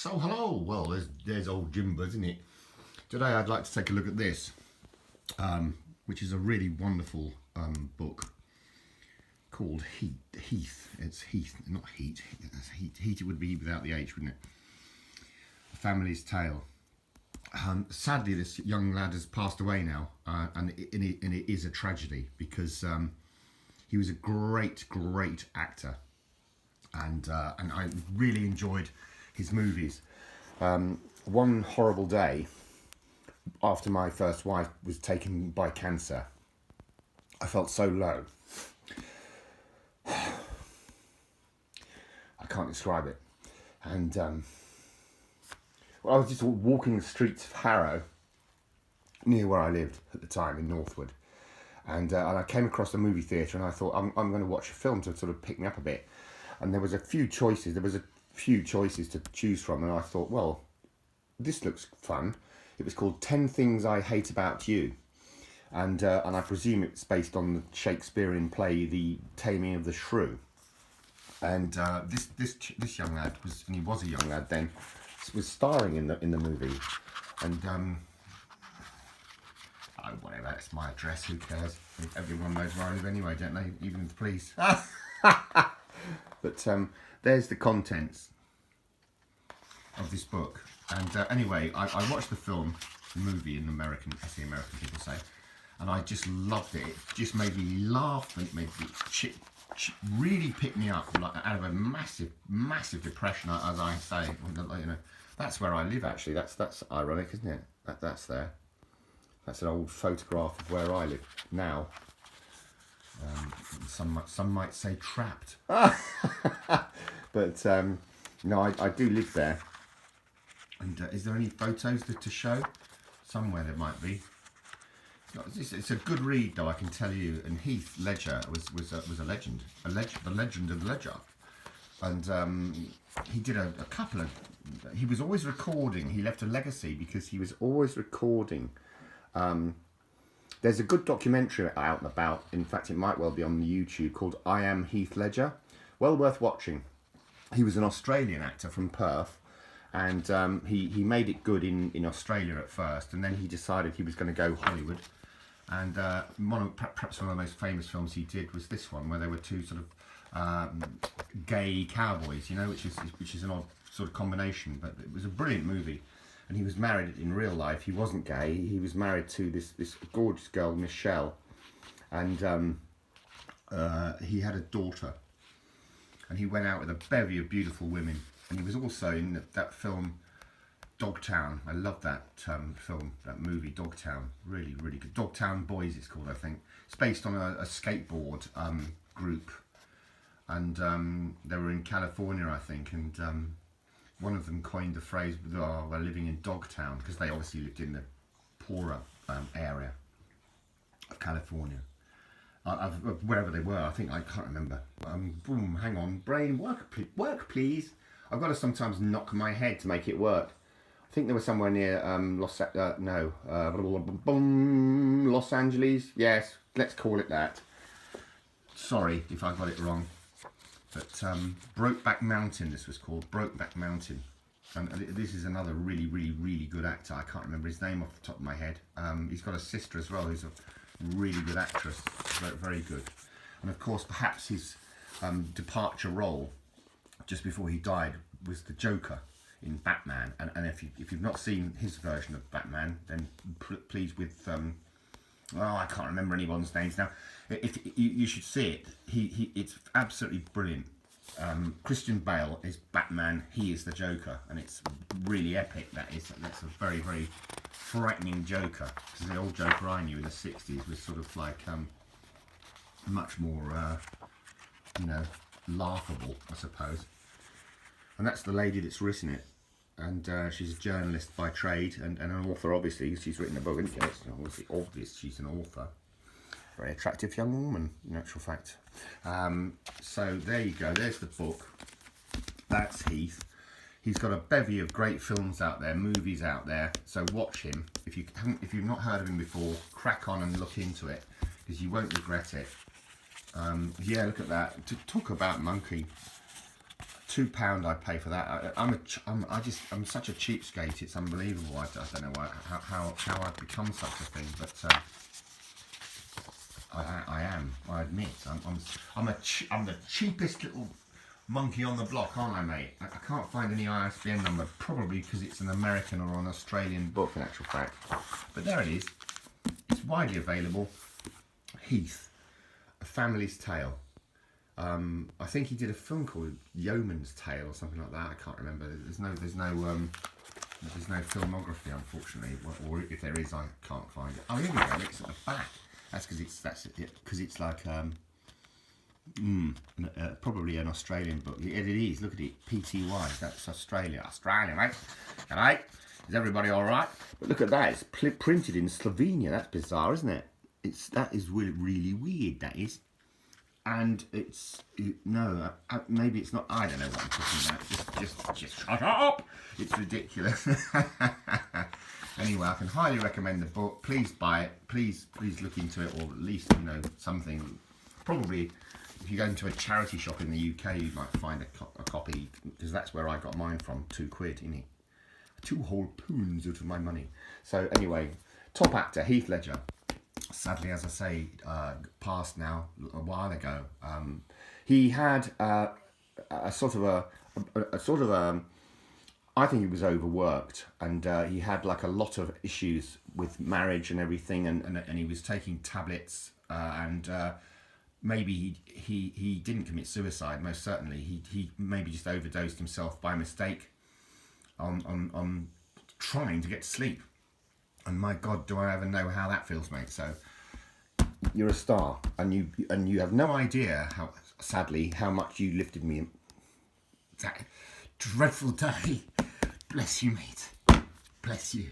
So hello, well there's old Jimbo, isn't it? Today I'd like to take a look at this, which is a really wonderful book called Heath. It's Heath, not Heat. Heat it would be without the H, wouldn't it? A Family's Tale. Sadly, this young lad has passed away now, and it is a tragedy because he was a great actor, and I really enjoyed his movies. One horrible day, after my first wife was taken by cancer, I felt so low. I can't describe it. And well, I was just walking the streets of Harrow, near where I lived at the time in Northwood, and I came across a movie theatre, and I thought I'm going to watch a film to sort of pick me up a bit. And there was a few choices. There was a few choices to choose from, and I thought, well, this looks fun. It was called 10 Things I Hate About You, and I presume it's based on the Shakespearean play The Taming of the Shrew. And this young lad was, and he was a young lad then, was starring in the movie. And oh, whatever, it's my address, who cares? Everyone knows where I live anyway, don't they? Even the police. But there's the contents of this book. And anyway, I watched the movie in American, I see American people say, and I just loved it. It just made me laugh, and it made me really pick me up like, out of a massive depression, as I say. You know, that's where I live, actually. That's ironic, isn't it? That's there. That's an old photograph of where I live now. Some might say trapped. But no, I do live there. And is there any photos to show? Somewhere there might be. It's a good read, though, I can tell you. And Heath Ledger was a legend, the legend of Ledger. And he did a couple of. He was always recording. He left a legacy because he was always recording. There's a good documentary out and about. In fact, it might well be on YouTube, called Am Heath Ledger. Well worth watching. He was an Australian actor from Perth. And he made it good in Australia at first, and then he decided he was going to go Hollywood. And perhaps one of the most famous films he did was this one, where there were two sort of gay cowboys, you know, which is an odd sort of combination, but it was a brilliant movie. And he was married in real life. He wasn't gay. He was married to this gorgeous girl, Michelle, and he had a daughter. And he went out with a bevy of beautiful women. And he was also in that film, Dogtown. I love that film, that movie, Dogtown. Really good. Dogtown Boys, it's called, I think. It's based on a skateboard group. And they were in California, I think. And one of them coined the phrase, oh, we're living in Dogtown, because they obviously lived in the poorer area of California. Wherever they were, I can't remember. Boom, hang on, brain, work please. I've got to sometimes knock my head to make it work. I think they were somewhere near Los Angeles. Yes, let's call it that. Sorry if I got it wrong. But Brokeback Mountain, this was called, Brokeback Mountain. And this is another really good actor. I can't remember his name off the top of my head. He's got a sister as well who's a really good actress, very good. And of course, perhaps his departure role just before he died was the Joker in Batman. And if you've not seen his version of Batman, then please with I can't remember anyone's names now. If you should see it, it's absolutely brilliant. Christian Bale is Batman. He is the Joker, and it's really epic. That's a very frightening Joker, because the old Joker I knew in the '60s was sort of like much more laughable, I suppose. And that's the lady that's written it, and she's a journalist by trade and an author, obviously. She's written a book, isn't she? It's obviously obvious she's an author. Very attractive young woman, in actual fact. So there you go, there's the book. That's Heath. He's got a bevy of great films out there, movies out there, so watch him. If you've not heard of him before, crack on and look into it, because you won't regret it. Yeah, look at that. To talk about monkey. £2 I pay for that. I'm such a cheapskate. It's unbelievable. I don't know how I've become such a thing, but I am. I admit. I'm the cheapest little monkey on the block, aren't I, mate? I can't find any ISBN number, probably because it's an American or an Australian book, in actual fact. But there it is. It's widely available. Heath, A Family's Tale. I think he did a film called Yeoman's Tale or something like that. I can't remember. There's no filmography, unfortunately, or if there is, I can't find it. Oh, here we go. It's at the back. That's because it's like probably an Australian book. It is. Look at it. PTY. That's Australia. Australia, mate. Alright. Is everybody all right? But look at that. It's printed in Slovenia. That's bizarre, isn't it? That is really, really weird. That is. And maybe it's not. I don't know what I'm talking about. Just shut up. It's ridiculous. Anyway, I can highly recommend the book. Please buy it. Please look into it, or at least something. Probably, if you go into a charity shop in the UK, you might find a copy, because that's where I got mine from. £2, innit? 2 whole pounds out of my money. So anyway, top actor Heath Ledger. Sadly, as I say, passed now a while ago. He had a sort of I think he was overworked, and he had like a lot of issues with marriage and everything, and he was taking tablets, and maybe he didn't commit suicide. Most certainly, he maybe just overdosed himself by mistake on trying to get to sleep. And my God, do I ever know how that feels, mate? So you're a star, and you have no idea how much you lifted me that dreadful day. Bless you, mate. Bless you.